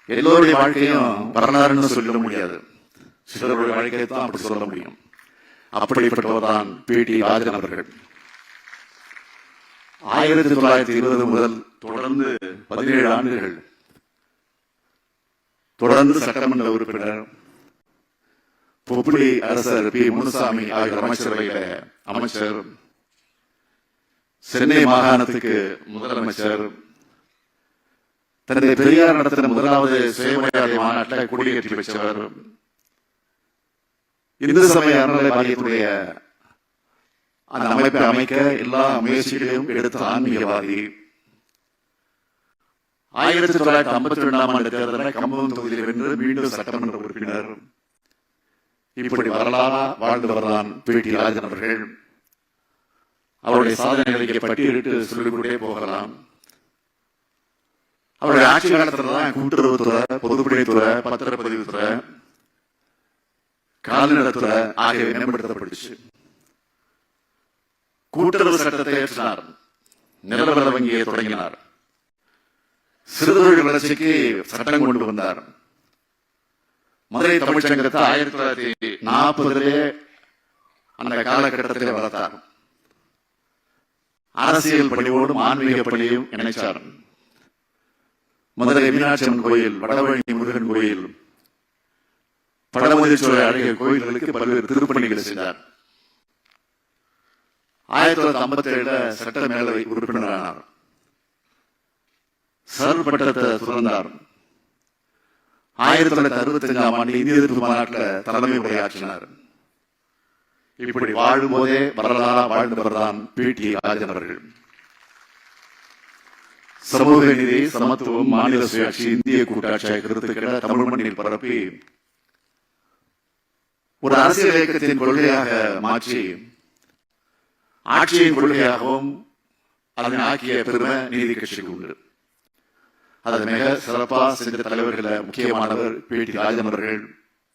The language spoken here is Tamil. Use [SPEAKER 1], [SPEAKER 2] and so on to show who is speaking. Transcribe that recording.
[SPEAKER 1] எல்லோருடைய வாழ்க்கையும் வரலாறுன்னு சொல்ல முடியாது. சிலருடைய வாழ்க்கையை தான் அப்படி சொல்ல முடியும். அப்படிப்பட்டவர் தான் பி.டி. ராஜன் அவர்கள். 1920 முதல் தொடர்ந்து 17 ஆண்டுகள் தொடர்ந்து சட்டமன்ற உறுப்பினர், பொப்புளி அரசர் பி. முனுசாமி ஆகிய அமைச்சரவையில அமைச்சர், சென்னை மாகாணத்துக்கு முதலமைச்சர், தன்னை பெரியார் நடத்தின முதலாவது சுயமரியாதை மாநாட்டை கொடியேற்றி வச்சவர், இந்து சமய அறநிலை வாரியத்துடைய அந்த அமைப்பை அமைக்க எல்லா முயற்சிகளையும் எடுத்த ஆன்மீகவாதி, 1952ஆம் ஆண்டு தேர்தலை கம்பம் தொகுதியில் வென்று மீண்டும் சட்டமன்ற உறுப்பினர். இப்படி வரலாறா வாழ்ந்தவர்தான் பி.டி. ராஜன் அவர்கள். அவருடைய சாதனைகளை பட்டியலிட்டு சொல்லிக்கொண்டே போகலாம். அவருடைய ஆட்சி காலத்தில் தான் கூட்டுறவுத்துறை, பொதுப்பணித்துறை, பத்திரப்பதிவுத்துறை, கால்நடைத்துறை ஆகியவை மேம்படுத்தப்பட்டுச்சு. கூட்டுறவு சட்டத்தை ஏற்றினார், நிலவர வங்கியை தொடங்கினார், சிறுதொழில் வளர்ச்சிக்கு சட்டம் கொண்டு வந்தார். மதுரை தமிழ்ச்சங்கத்தை 1940 அந்த காலகட்டத்திலே வளர்த்தார். அரசியல் பணியோடும் ஆன்மீக பணியும் இணைச்சார். மதுரை மீனாட்சி அம்மன் கோயில், வடபழனி முருகன் கோயில், பழமுதிர்ச்சோலை அழகிய கோயில்களுக்கு பல்வேறு திருப்பணிகளை செய்தார். 1957 சட்ட மேலவை உறுப்பினரானார். சர் பட்டத்தை துறந்தார். 1965ஆம் ஆண்டு இந்திய எதிர்ப்பு மாநாட்டில் தலைமை உரையாற்றினார். இப்படி வாழும் போதே வரலாறா வாழ்ந்தவர்தான் பி.டி. ராஜன் அவர்கள். சமூக நீதி, சமத்துவம், மாநில சுயாட்சி, இந்திய கூட்டாட்சி கருத்துக்களை தமிழ் மண்ணில் பரப்பி ஒரு அரசியல் இயக்கத்தின் கொள்கையாக மாற்றி ஆட்சியின் கொள்கையாகவும் அதனை ஆக்கிய பெருமை நீதி கட்சிக்கு உண்டு. அதை மிக சிறப்பாக சென்ற தலைவர்களை முக்கியமானவர் பி.டி. ராஜன் அவர்கள்.